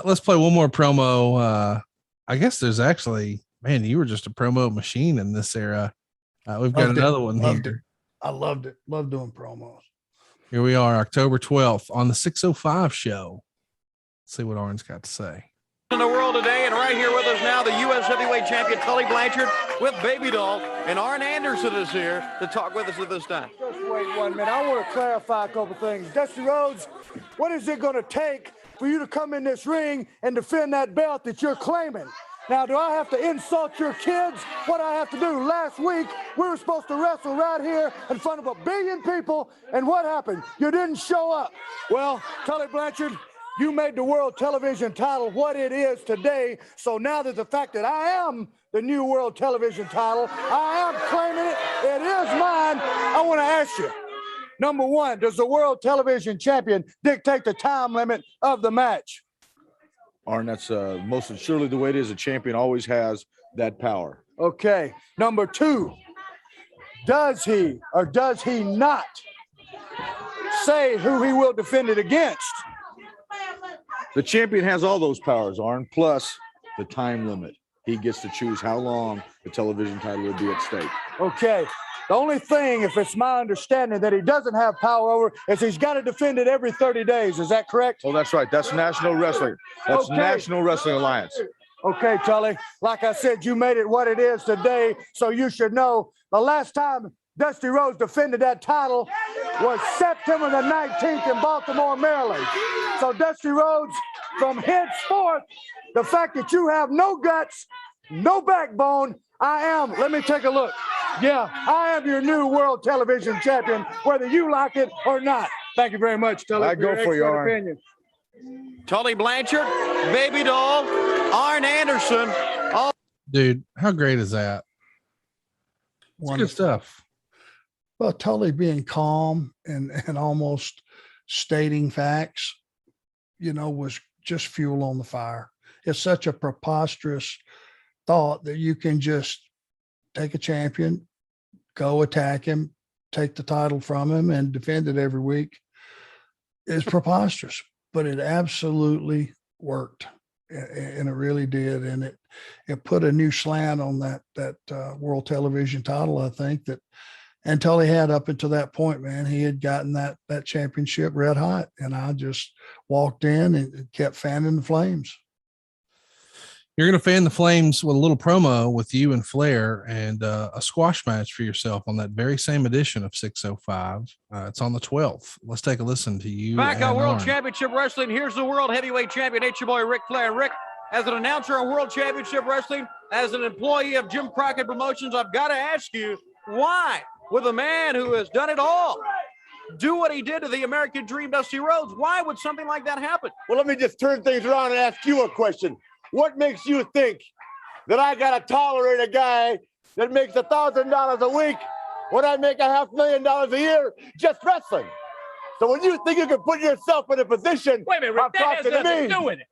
Let's play one more promo. I guess there's actually, man, you were just a promo machine in this era. We've got another one here. I loved it. Love doing promos. Here we are, October 12th on the 605 show. Let's see what Arn's got to say. In the world today, and right here with us now, the U.S. heavyweight champion Tully Blanchard with Baby Doll, and Arn Anderson is here to talk with us at this time. Just wait 1 minute. I want to clarify a couple things. Dusty Rhodes, what is it going to take for you to come in this ring and defend that belt that you're claiming? Now, do I have to insult your kids? What do I have to do? Last week, we were supposed to wrestle right here in front of 1 billion people, and what happened? You didn't show up. Well, Tully Blanchard, you made the world television title what it is today. So now that the fact that I am the new world television title, I am claiming it. It is mine. I want to ask you, number one, does the world television champion dictate the time limit of the match? Arn, that's most surely the way it is. A champion always has that power. Okay. Number two, does he or does he not say who he will defend it against? The champion has all those powers, Arn, plus the time limit. He gets to choose how long the television title will be at stake. Okay. The only thing, if it's my understanding, that he doesn't have power over is he's got to defend it every 30 days. Is that correct? Oh, that's right. That's National Wrestling. That's okay. National Wrestling Alliance. Okay, Tully. Like I said, you made it what it is today, so you should know the last time Dusty Rhodes defended that title was September the 19th in Baltimore, Maryland. So, Dusty Rhodes, from henceforth, the fact that you have no guts, no backbone, let me take a look. Yeah, I am your new world television champion, whether you like it or not. Thank you very much, Tully. I go for you, Arn. Opinion. Tully Blanchard, Baby Doll, Arn Anderson. Dude, how great is that? It's good stuff. Well, Tully being calm and almost stating facts, was just fuel on the fire. It's such a preposterous thought that you can just take a champion, go attack him, take the title from him, and defend it every week. It's preposterous, but it absolutely worked, and it really did. And it put a new slant on that world television title, I think, and Tully had up until that point, man. He had gotten that championship red hot, and I just walked in and kept fanning the flames. You're going to fan the flames with a little promo with you and Flair and a squash match for yourself on that very same edition of 605. It's on the 12th. Let's take a listen to you. Back on World Arn. Championship Wrestling, here's the World Heavyweight Champion. It's your boy, Ric Flair. Rick, as an announcer on World Championship Wrestling, as an employee of Jim Crockett Promotions, I've got to ask you, why, with a man who has done it all, do what he did to the American Dream, Dusty Rhodes, why would something like that happen? Well, let me just turn things around and ask you a question. What makes you think that I got to tolerate a guy that makes $1,000 a week when I make $500,000 a year just wrestling? So when you think you can put yourself in a position, wait a minute, Rick, that has nothing to do with it.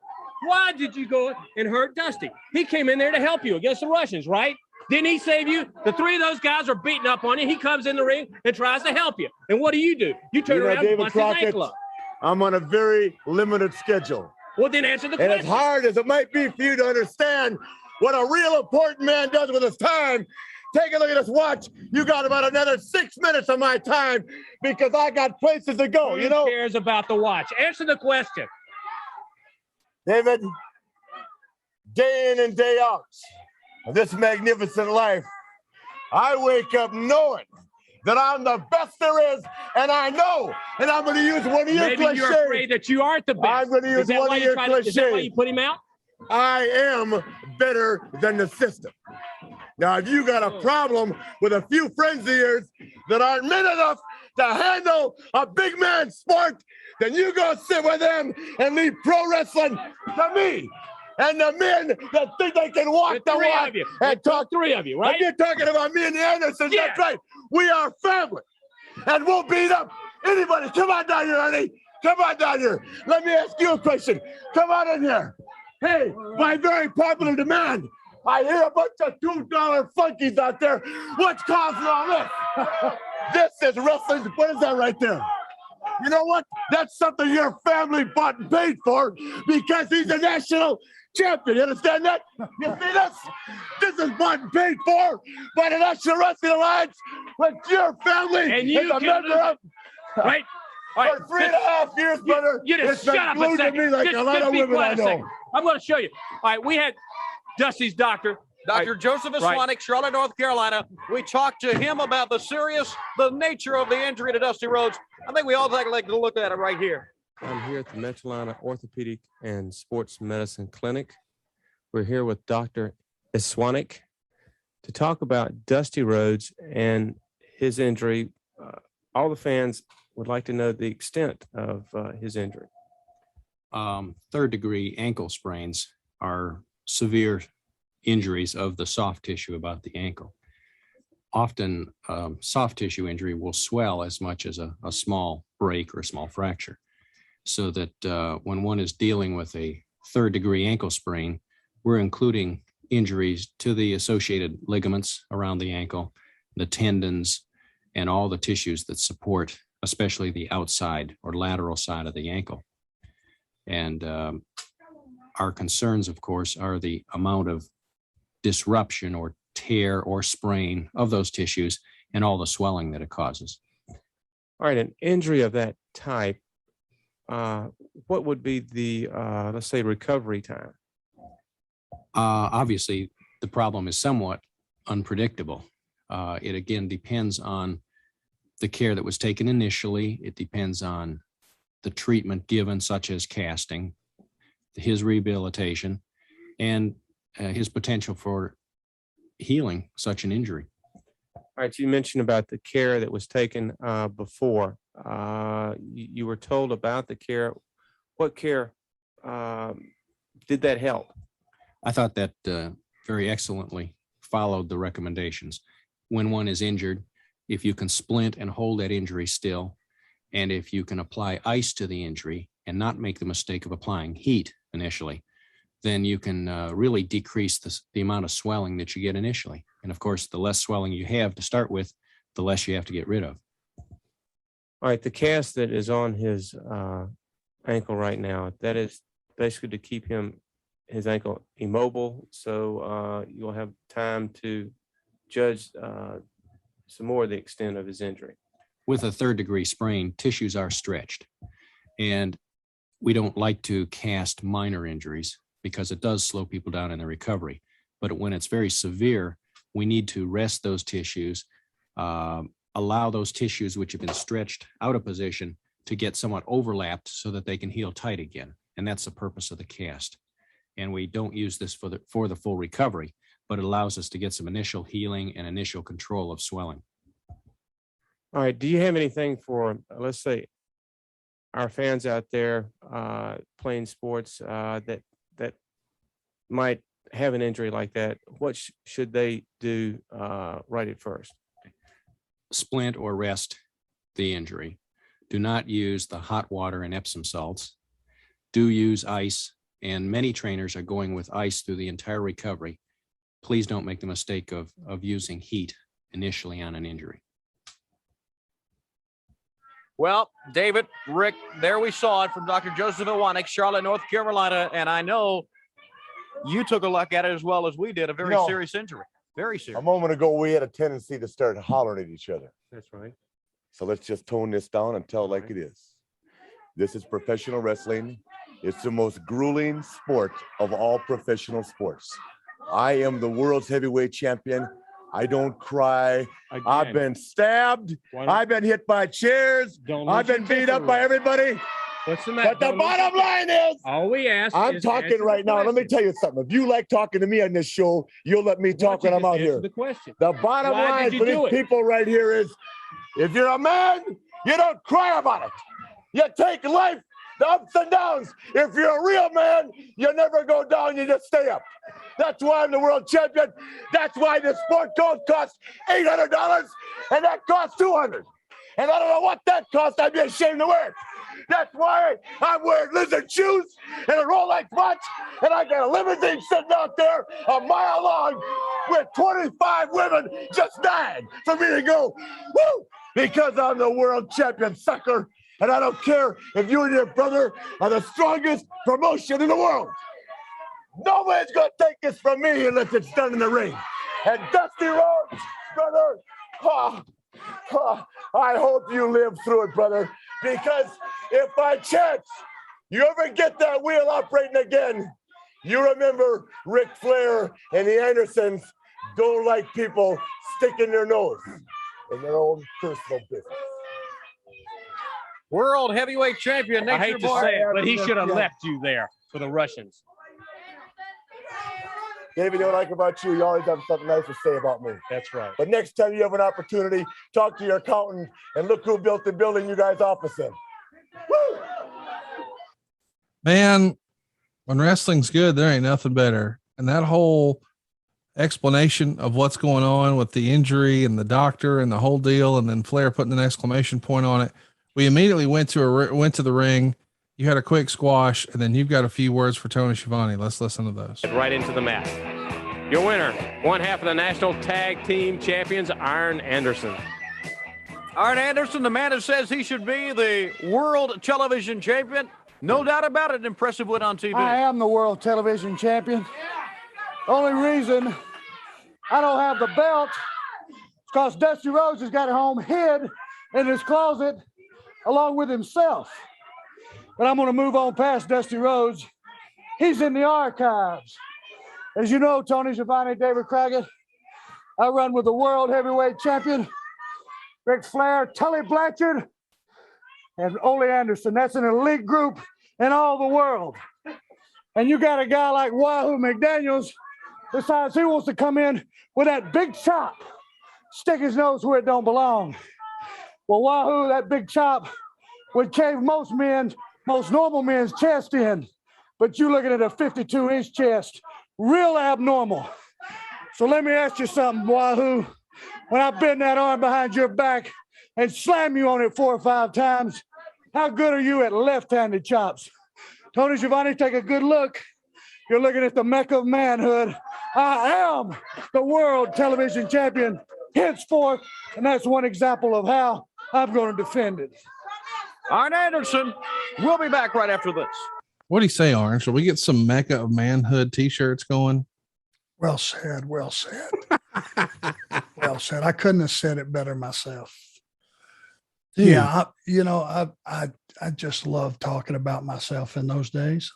Why did you go and hurt Dusty? He came in there to help you against the Russians, right? Didn't he save you? The three of those guys are beating up on you. He comes in the ring and tries to help you. And what do? You turn around and bust his ankle up. I'm on a very limited schedule. Well, then answer the question. And as hard as it might be for you to understand what a real important man does with his time, take a look at this watch. You got about another 6 minutes of my time because I got places to go, Who cares about the watch? Answer the question. David, day in and day out of this magnificent life, I wake up knowing that I'm the best there is, and I know, and I'm going to use one of your cliches. Maybe you're afraid that you aren't the best. I'm going to use one of your cliches. Is that why you put him out? I am better than the system. Now, if you got a problem with a few friends of yours that aren't men enough to handle a big man sport, then you go sit with them and leave pro wrestling to me. And the men that think they can walk the walk and talk. Three of you, right? And you're talking about me and the Andersons. Yeah. That's right. We are family. And we'll beat up anybody. Come on down here, Ernie. Come on down here. Let me ask you a question. Come on in here. Hey, by very popular demand, I hear a bunch of $2 funkies out there. What's causing all this? This is wrestling. What is that right there? You know what? That's something your family bought and paid for because he's a national champion. You understand that? You see this? This is bought and paid for by the National Wrestling Alliance, with your family And you is a can member of. Right? All right. For 3.5 years, brother, You just it's been shut up a glued to second. me like Just a lot of be women quiet I a know. second. I'm going to show you. All right, we had Dusty's doctor. Dr. Joseph Aswanick, Charlotte, North Carolina. We talked to him about the nature of the injury to Dusty Rhodes. I think we all like to look at it right here. I'm here at the Metrolina Orthopedic and Sports Medicine Clinic. We're here with Dr. Aswanick to talk about Dusty Rhodes and his injury. All the fans would like to know the extent of his injury. Third-degree ankle sprains are severe injuries of the soft tissue about the ankle. Often, soft tissue injury will swell as much as a small break or a small fracture. So that when one is dealing with a third-degree ankle sprain, we're including injuries to the associated ligaments around the ankle, the tendons, and all the tissues that support, especially the outside or lateral side of the ankle. And our concerns, of course, are the amount of disruption or tear or sprain of those tissues and all the swelling that it causes. All right, an injury of that type, what would be the, let's say, recovery time? Obviously, the problem is somewhat unpredictable. It again depends on the care that was taken initially. It depends on the treatment given, such as casting, his rehabilitation, and his potential for healing such an injury. All right, you mentioned about the care that was taken before. You were told about the care. What care did that help? I thought that very excellently followed the recommendations. When one is injured, if you can splint and hold that injury still, and if you can apply ice to the injury and not make the mistake of applying heat initially, then you can really decrease the amount of swelling that you get initially. And of course, the less swelling you have to start with, the less you have to get rid of. All right, the cast that is on his ankle right now, that is basically to keep his ankle immobile, so you'll have time to judge some more of the extent of his injury. With a third-degree sprain, tissues are stretched, and we don't like to cast minor injuries because it does slow people down in their recovery. But when it's very severe, we need to rest those tissues, allow those tissues which have been stretched out of position to get somewhat overlapped so that they can heal tight again. And that's the purpose of the cast. And we don't use this for the full recovery, but it allows us to get some initial healing and initial control of swelling. All right, do you have anything for, let's say, our fans out there playing sports that might have an injury like that? What should they do right at first? Splint or rest the injury. Do not use the hot water and Epsom salts. Do use ice, and many trainers are going with ice through the entire recovery. Please don't make the mistake of using heat initially on an injury. Well, David, Rick, there we saw it from Dr. Joseph Aswanick, Charlotte, North Carolina, and I know you took a look at it as well as we did, a very serious injury. Very serious. A moment ago, we had a tendency to start hollering at each other. That's right. So let's just tone this down and tell it like it is. This is professional wrestling. It's the most grueling sport of all professional sports. I am the world's heavyweight champion. I don't cry. Again. I've been stabbed. I've been hit by chairs. I've been beat up by everybody. What's the matter? But the bottom line is, all we ask I'm talking right now. Let me tell you something. If you like talking to me on this show, you'll let me talk when I'm out here. The question. The bottom line for these people right here is, if you're a man, you don't cry about it. You take life, the ups and downs. If you're a real man, you never go down, you just stay up. That's why I'm the world champion. That's why the sport coat costs $800 and that costs $200. And I don't know what that costs. I'd be ashamed to wear it. That's why I'm wearing lizard shoes and a Rolex watch, and I got a limousine sitting out there a mile long with 25 women just dying for me to go, woo, because I'm the world champion, sucker. And I don't care if you and your brother are the strongest promotion in the world. Nobody's going to take this from me unless it's done in the ring. And Dusty Rhodes, brother, I hope you live through it, brother, because if by chance you ever get that wheel operating again, you remember Ric Flair and the Andersons don't like people sticking their nose in their own personal business. World heavyweight champion. I hate to Boy. say it, but he should have left you there for the Russians. David, you know what I like about you? You always have something nice to say about me. That's right. But next time you have an opportunity, talk to your accountant and look who built the building you guys office in. Woo! Man, when wrestling's good, there ain't nothing better. And that whole explanation of what's going on with the injury and the doctor and the whole deal, and then Flair putting an exclamation point on it. We immediately went to the ring. You had a quick squash, and then you've got a few words for Tony Schiavone. Let's listen to those. Right into the mat. Your winner, one half of the National Tag Team Champions, Arn Anderson. Arn Anderson, the man who says he should be the world television champion. No doubt about it. Impressive win on TV. I am the world television champion. Only reason I don't have the belt is because Dusty Rhodes has got it home hid in his closet along with himself. But I'm going to move on past Dusty Rhodes. He's in the archives. As you know, Tony Schiavone, David Crockett, I run with the world heavyweight champion, Ric Flair, Tully Blanchard, and Ole Anderson. That's an elite group in all the world. And you got a guy like Wahoo McDaniels, decides he wants to come in with that big chop, stick his nose where it don't belong. Well, Wahoo, that big chop would cave most normal men's chest in, but you're looking at a 52-inch chest, real abnormal. So let me ask you something, Wahoo. When I bend that arm behind your back and slam you on it 4 or 5 times, how good are you at left-handed chops? Tony Schiavone, take a good look. You're looking at the mecca of manhood. I am the world television champion henceforth, and that's one example of how I'm going to defend it. Arn Anderson, we'll be back right after this. What do you say, Arn? Should we get some Mecca of Manhood t-shirts going? Well said. Well said. Well said. I couldn't have said it better myself. Dude. Yeah. I just love talking about myself in those days.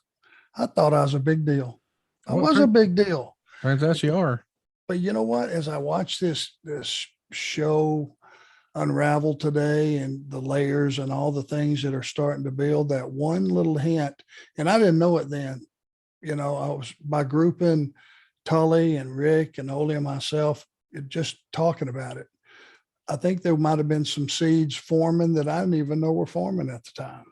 I thought I was a big deal. I was a big deal. Turns out you are. But you know what? As I watch this show unravel today and the layers and all the things that are starting to build, that one little hint, and I didn't know it then, I was by grouping Tully and Rick and Ole and myself, just talking about it. I think there might've been some seeds forming that I didn't even know were forming at the time.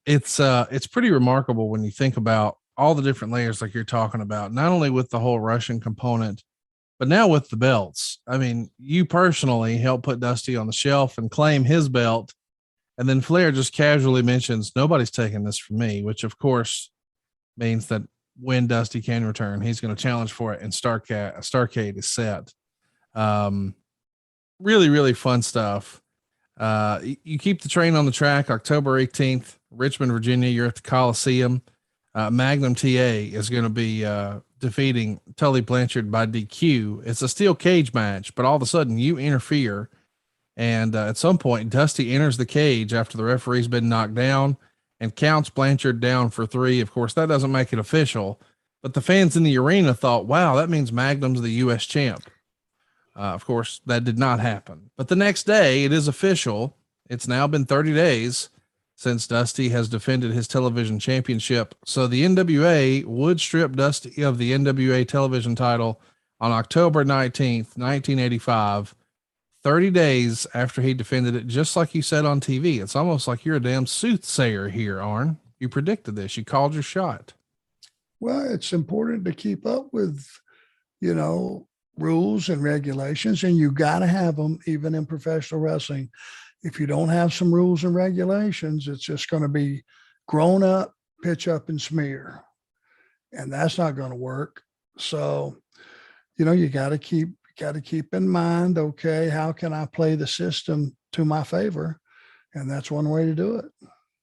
It's pretty remarkable when you think about all the different layers like you're talking about, not only with the whole Russian component, but now with the belts. I mean, you personally helped put Dusty on the shelf and claim his belt. And then Flair just casually mentions, nobody's taking this from me, which of course means that when Dusty can return, he's going to challenge for it. And Starrcade is set. Really, really fun stuff. You keep the train on the track. October 18th, Richmond, Virginia. You're at the Coliseum. Magnum TA is going to be defeating Tully Blanchard by DQ. It's a steel cage match, but all of a sudden you interfere. And at some point, Dusty enters the cage after the referee's been knocked down and counts Blanchard down for 3. Of course, that doesn't make it official, but the fans in the arena thought, wow, that means Magnum's the U.S. champ. Of course, that did not happen. But the next day, it is official. It's now been 30 days since Dusty has defended his television championship. So the NWA would strip Dusty of the NWA television title on October 19th, 1985, 30 days after he defended it, just like you said on TV. It's almost like you're a damn soothsayer here, Arn. You predicted this. You called your shot. Well, it's important to keep up with, rules and regulations, and you got to have them even in professional wrestling. If you don't have some rules and regulations, it's just going to be grown up, pitch up and smear. And that's not going to work. So, you got to keep in mind, okay, how can I play the system to my favor? And that's one way to do it.